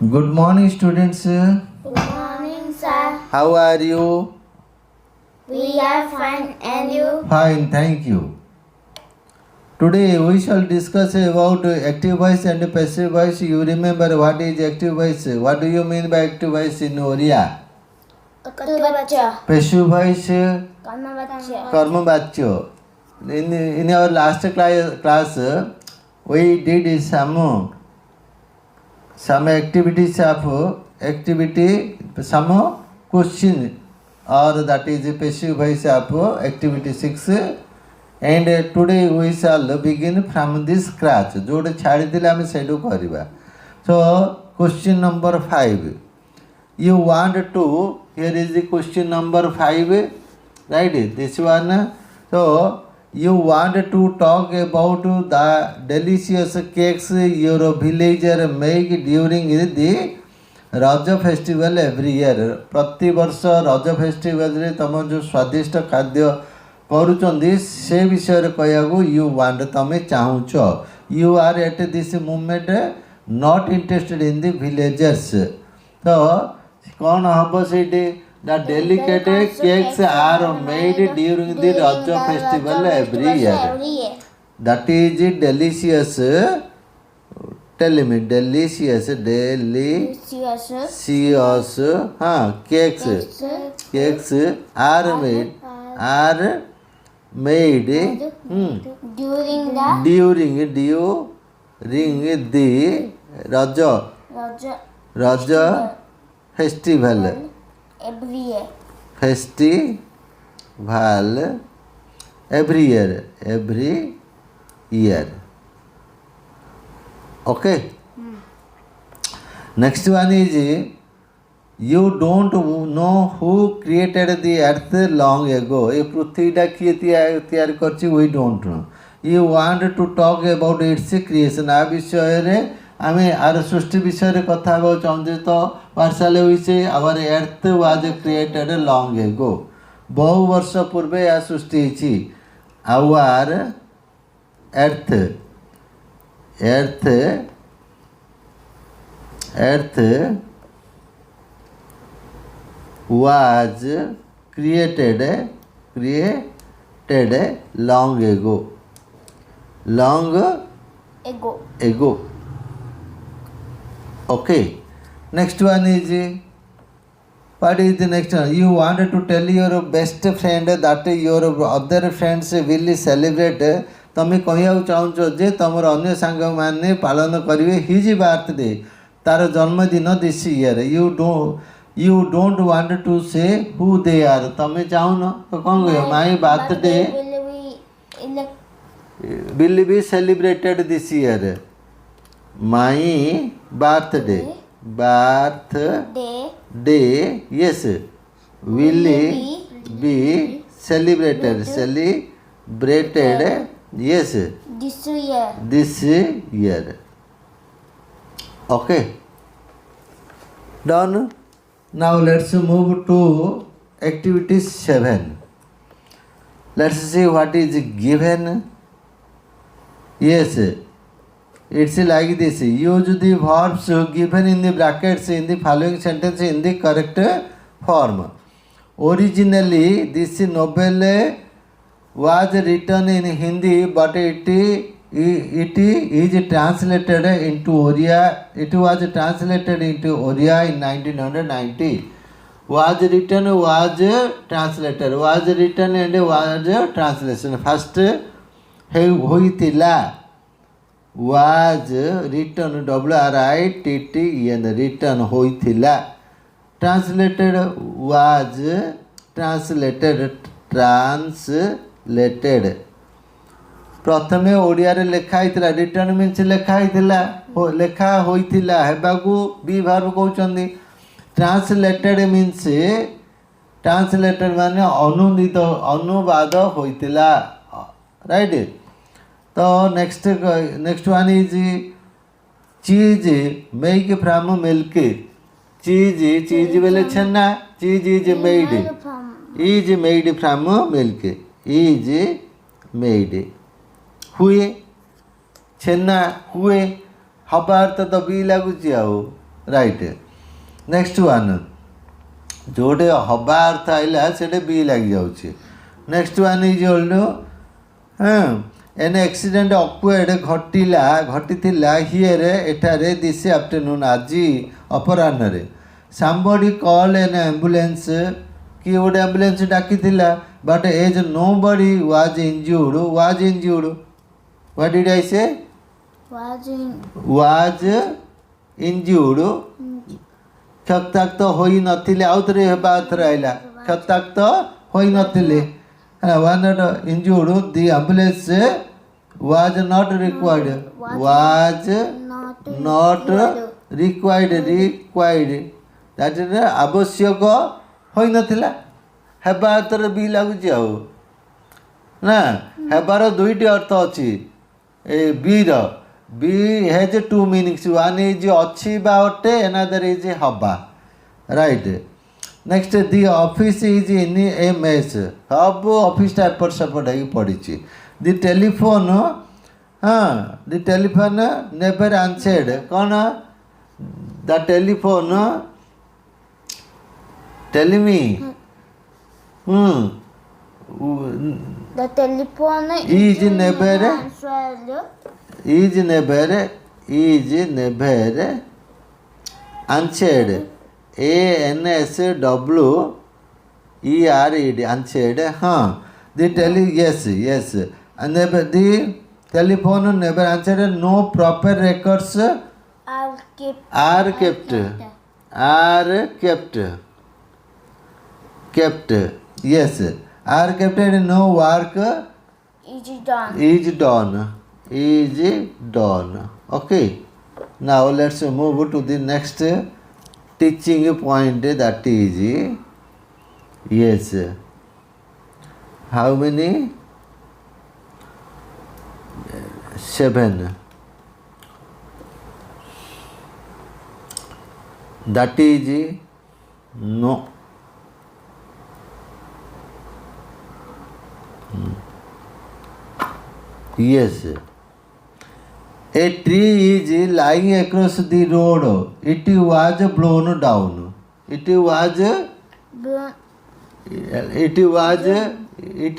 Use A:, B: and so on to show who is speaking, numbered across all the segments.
A: Good morning, students.
B: Good morning, sir.
A: How are you?
B: We are fine, and you?
A: Fine, thank you. Today we shall discuss about active voice and passive voice. You remember what is active voice? What do you mean by active voice in Oriya?
B: Katubachya.
A: Passive voice,
B: Karmavachya.
A: karmavachya. In our last class, we did some activities of some question, or that is a passive voice of activity 6, and today we shall begin from this scratch. जोड़े छाड़ी दिले आमे सेडू करिबा. So question number 5. You want to, here is the question number 5, right? This one. So you want to talk about the delicious cakes your villager make during the रज festival every year. प्रति वर्ष रज festival रे तुम जो स्वादिष्ट खाद्य करुचंदी से विषय कहू यू वांट तमें चाहूच. You are at this moment not interested in the villagers. तो कौन हम से the delicate cakes are made during the Raja festival every year. That is delicious. Tell me, delicious cakes are made during the Raja festival every year. Okay. Next one is you don't know who created the earth long ago. ये पृथ्वीटा किए तैयार करछि we don't know. You want to talk about its creation. आ विषय रे आमे are सृष्टि विषय रे कथा हेबो चाहूँ तो पार्सल विषय our earth was created long ago. बहु वर्ष पूर्वे या सृष्टि छी. our earth was created long ago. Okay. Next one is, what is the next one? You wanted to tell your best friend that your other friends will celebrate. तमें कहू चाहूच जे तुम अन्य सांग मैंने पालन करेंगे हिज बर्थडे तार जन्मदिन this year. You don't want to say who they are. तमें चाहून तो कौन कह my birthday will be celebrated this year. My birthday yes will be celebrated yes this year. Okay, done. Now let's move to activity 7. Let's see what is given. Yes, it's like this. Use the verbs given in the brackets in the following sentence in the correct form. Originally this novel was written in Hindi, but it is translated into Oriya. It was translated into Oriya in 1990. Was written, was translated. Was written and was translation. First, hoitila was written WRITTEN, written hoitila. Translated was translated. प्रथमे ओडिया रे लेखा होइतिला. Return means लेखा होइतिला, लेखा होइतिला हेबाकू be verb कहउचंदी. Translated means translated माने अनुवाद होइतिला. राइट. तो next one is cheese make from milk. Cheese बेले छेना. Cheese is made from milk. Is made हुए छेना हुए हबार तो बी लगुच राइट नेक्स्ट वन जोटे हवा अर्थ आइला से बी लग जाऊँ नेक्स्ट वन इज ओल्ड हाँ एन एक्सीडेंट अक्वेड घटीला हियर एठारे दिस आफ्टरनून आज अपराह्न somebody called an ambulance कि गोटे एम्बुलेंस डाकी but as nobody was injured what did I say was injured क्षताक्त होई नथिले आउ थे बात आइला क्षताक्त होई नथिले was not injured the ambulance was not required that is आवश्यक होई नथिला हेबा अर्थर बी लगुच ना हेबार दुईटी अर्थ अच्छी बीर बी has two meanings one is अच्छी बा अटे अनदर इज हवा right next the office is in a mess सब ऑफिस एपट सेपट हो पड़ी दि टेलीफोन हाँ दि टेलीफोन नेवर आंसर्ड कौन the telephone tell me
B: The telephone
A: is never answered answered answered हाँ yes and never the telephone never answered no proper records are kept yes are kept and no work is done okay now let's move to the next teaching point that is yes how many 7 that is no yes a tree is lying across the road it was blown down it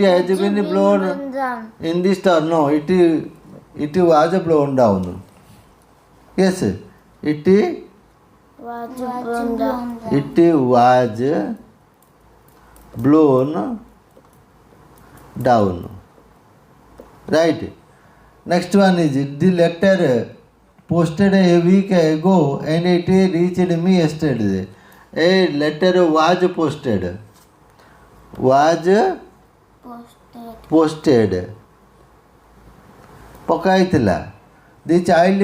A: has been blown in this turn no it was blown down yes it
B: was blown down
A: was blown down right next one is the letter posted a week ago and it reached me yesterday a letter was posted पकाइथिला the child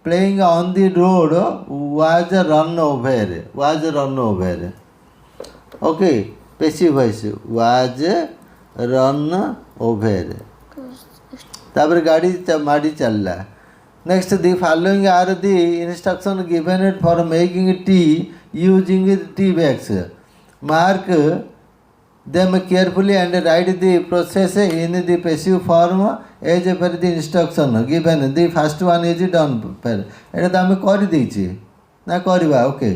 A: playing on the road was run over okay passive voice was run over तापर गाड़ी माड़ी चलला next the following are the instruction given for making tea using tea bags mark them carefully and write the process in the passive form as per the instruction given the first one is done पर एटा तो आम कर देछि ना करवा okay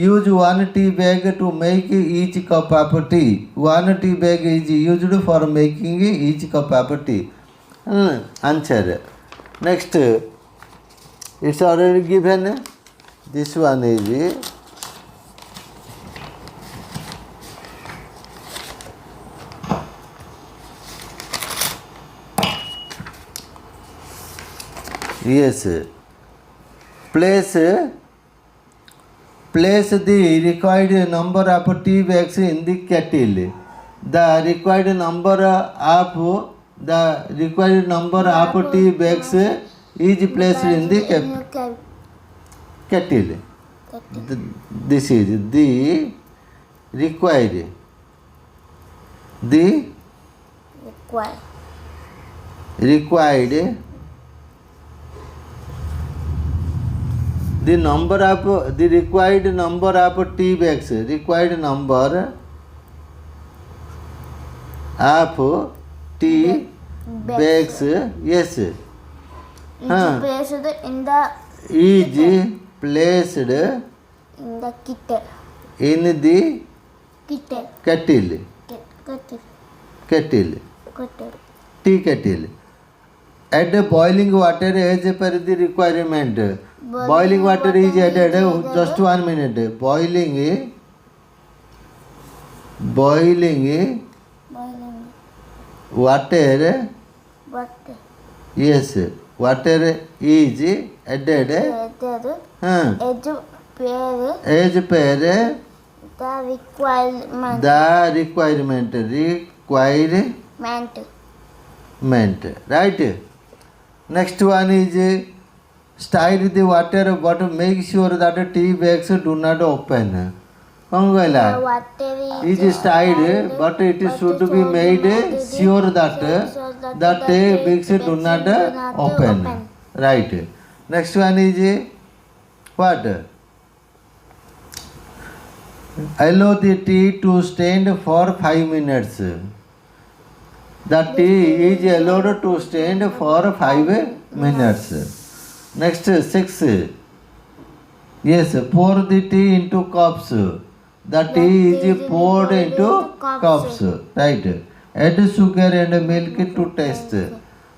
A: use one tea bag to make each cup of tea one tea bag is used for making each cup of tea answer next it's already given this one is yes place the required number of tea bags in the kettle the required number of tea bags is placed in the kettle. This is the required. The number of the required number of tea bags. Required number of tea bags yes
B: is placed in the
A: is placed
B: In the kettle.
A: In the
B: Kettle.
A: kettle.
B: Kettle.
A: Kettle.
B: Kettle.
A: Tea kettle. Add boiling water as per the requirement. Boiling water is added. Just 1 minute. Boiling.
B: Boiling
A: Water.
B: water.
A: Yes. Water is added.
B: Added.
A: As per
B: The requirement.
A: the requirement. Right. Next one is stir the water but make sure that the tea bags do not open. कौन
B: The
A: कहला
B: water
A: is stirred but it should be made sure that the tea bags do not open. Right. Next one is what? Allow the tea to stand for 5 minutes. The tea is allowed to stand for 5 minutes. Next, 6. Yes, pour the tea into cups. The tea is poured into cups. Right. Add sugar and milk to taste.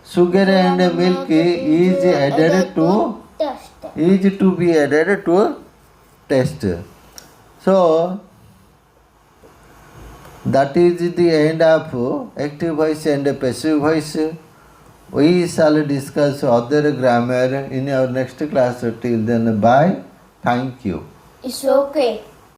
A: Sugar and milk is added to be added to taste. So that is the end of active voice and passive voice. We shall discuss other grammar in our next class. Till then, bye. Thank you.
B: It's okay.